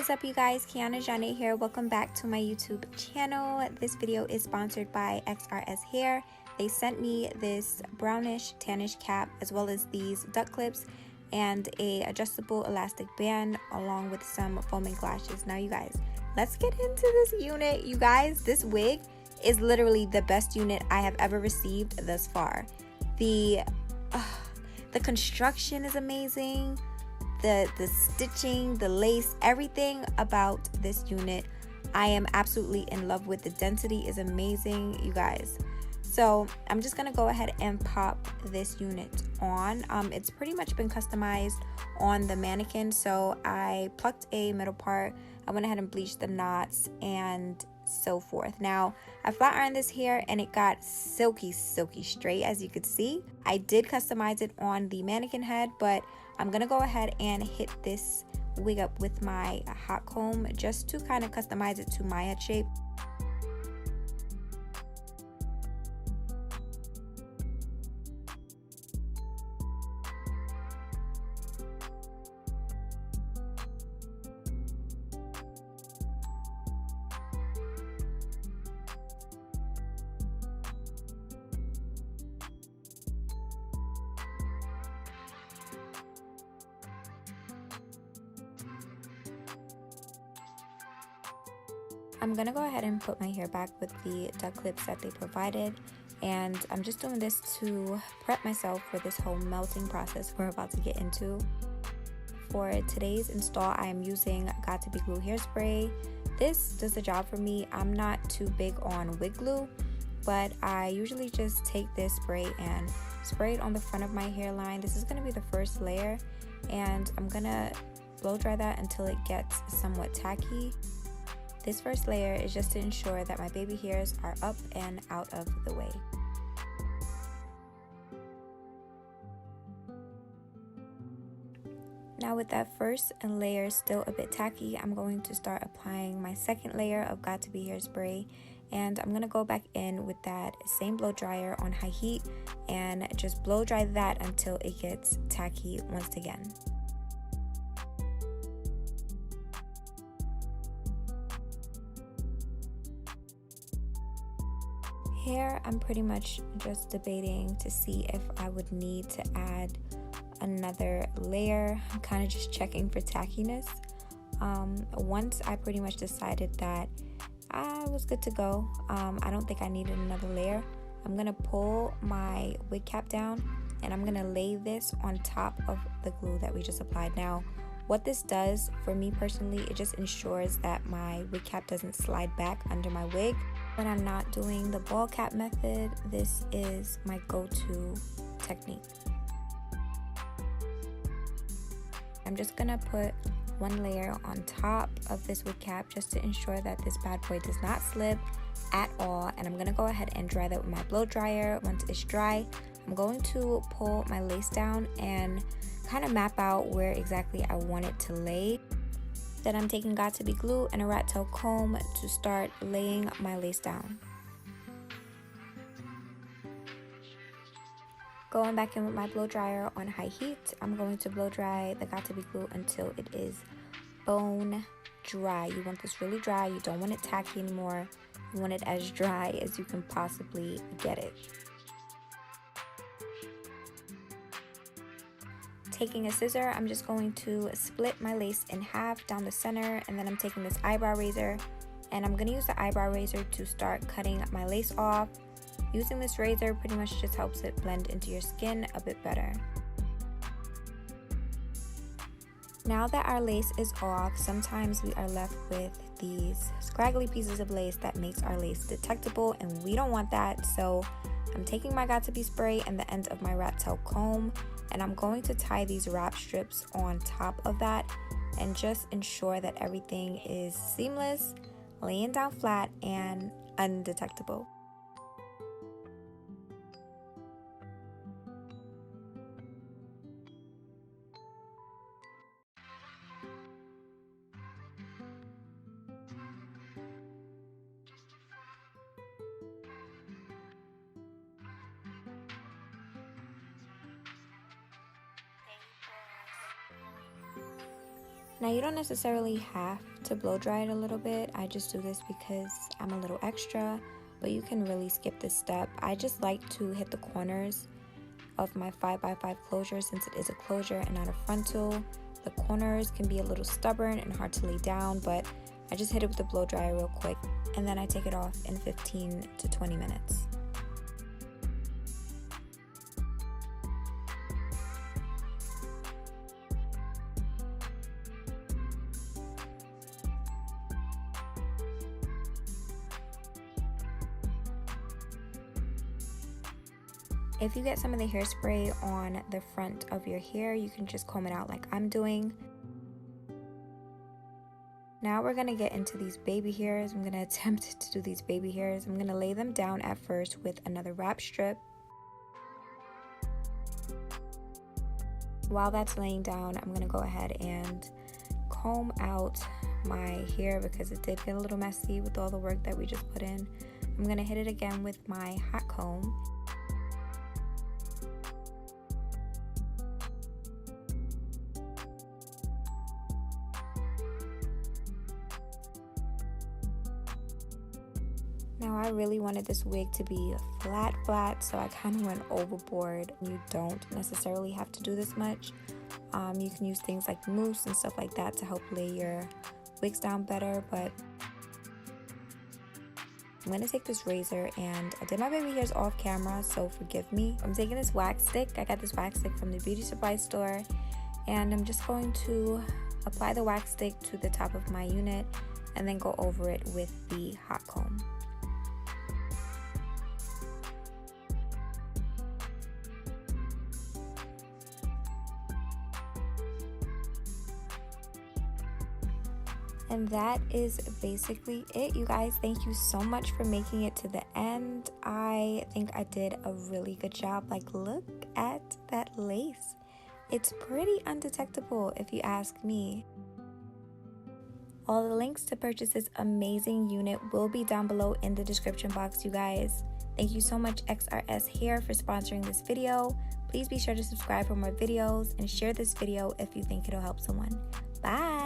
What's up, you guys? Kianna Zhane here. Welcome back to my YouTube channel. This video is sponsored by Xrsbeauty Hair. They sent me this brownish tannish cap as well as these duck clips and a adjustable elastic band along with some foaming lashes. Now you guys, let's get into this unit. You guys, this wig is literally the best unit I have ever received thus far. The construction is amazing. The stitching, the lace, everything about this unit I am absolutely in love with. The density is amazing, you guys. So I'm just gonna go ahead and pop this unit on. It's pretty much been customized on the mannequin, so I plucked a middle part, I went ahead and bleached the knots and so forth. Now I flat ironed this hair and it got silky straight, as you could see. I did customize it on the mannequin head, but I'm gonna go ahead and hit this wig up with my hot comb just to kind of customize it to my head shape. I'm gonna go ahead and put my hair back with the duck clips that they provided, and I'm just doing this to prep myself for this whole melting process we're about to get into. For today's install, I'm using Got To Be Glue hairspray. This does the job for me. I'm not too big on wig glue, but I usually just take this spray and spray it on the front of my hairline. This is gonna be the first layer, and I'm gonna blow dry that until it gets somewhat tacky. This first layer is just to ensure that my baby hairs are up and out of the way. Now with that first layer still a bit tacky, I'm going to start applying my second layer of Got To Be hairspray, and I'm going to go back in with that same blow dryer on high heat and just blow dry that until it gets tacky once again. Here, I'm pretty much just debating to see if I would need to add another layer. I'm kind of just checking for tackiness. Once I pretty much decided that I was good to go, I don't think I needed another layer. I'm gonna pull my wig cap down and I'm gonna lay this on top of the glue that we just applied. Now, what this does for me personally, it just ensures that my wig cap doesn't slide back under my wig. When I'm not doing the ball cap method, this is my go-to technique. I'm just gonna put one layer on top of this wig cap just to ensure that this bad boy does not slip at all, and I'm gonna go ahead and dry that with my blow dryer. Once it's dry, I'm going to pull my lace down and kind of map out where exactly I want it to lay. Then I'm taking Got To Be glue and a rat tail comb to start laying my lace down. Going back in with my blow dryer on high heat, I'm going to blow dry the Got To Be glue until it is bone dry. You want this really dry. You don't want it tacky anymore. You want it as dry as you can possibly get it. Taking a scissor, I'm just going to split my lace in half down the center, and then I'm taking this eyebrow razor and I'm going to use the eyebrow razor to start cutting my lace off. Using this razor pretty much just helps it blend into your skin a bit better. Now that our lace is off, sometimes we are left with these scraggly pieces of lace that makes our lace detectable, and we don't want that. So I'm taking my Got To Be spray and the end of my rat tail comb, and I'm going to tie these wrap strips on top of that and just ensure that everything is seamless, laying down flat, and undetectable. Now you don't necessarily have to blow dry it a little bit. I just do this because I'm a little extra, but you can really skip this step. I just like to hit the corners of my 5x5 closure since it is a closure and not a frontal. The corners can be a little stubborn and hard to lay down, but I just hit it with the blow dryer real quick, and then I take it off in 15 to 20 minutes. If you get some of the hairspray on the front of your hair, you can just comb it out like I'm doing. Now we're gonna get into these baby hairs. I'm gonna attempt to do these baby hairs. I'm gonna lay them down at first with another wrap strip. While that's laying down, I'm gonna go ahead and comb out my hair because it did get a little messy with all the work that we just put in. I'm gonna hit it again with my hot comb. Now I really wanted this wig to be flat, so I kind of went overboard. You don't necessarily have to do this much. You can use things like mousse and stuff like that to help lay your wigs down better, but I'm gonna take this razor, and I did my baby hairs off camera, so forgive me. I'm taking this wax stick. I got this wax stick from the beauty supply store, and I'm just going to apply the wax stick to the top of my unit and then go over it with the hot comb. And that is basically it, you guys. Thank you so much for making it to the end. I think I did a really good job. Like, look at that lace. It's pretty undetectable if you ask me. All the links to purchase this amazing unit will be down below in the description box, you guys. Thank you so much Xrs Hair for sponsoring this video. Please be sure to subscribe for more videos and share this video if you think it'll help someone. Bye!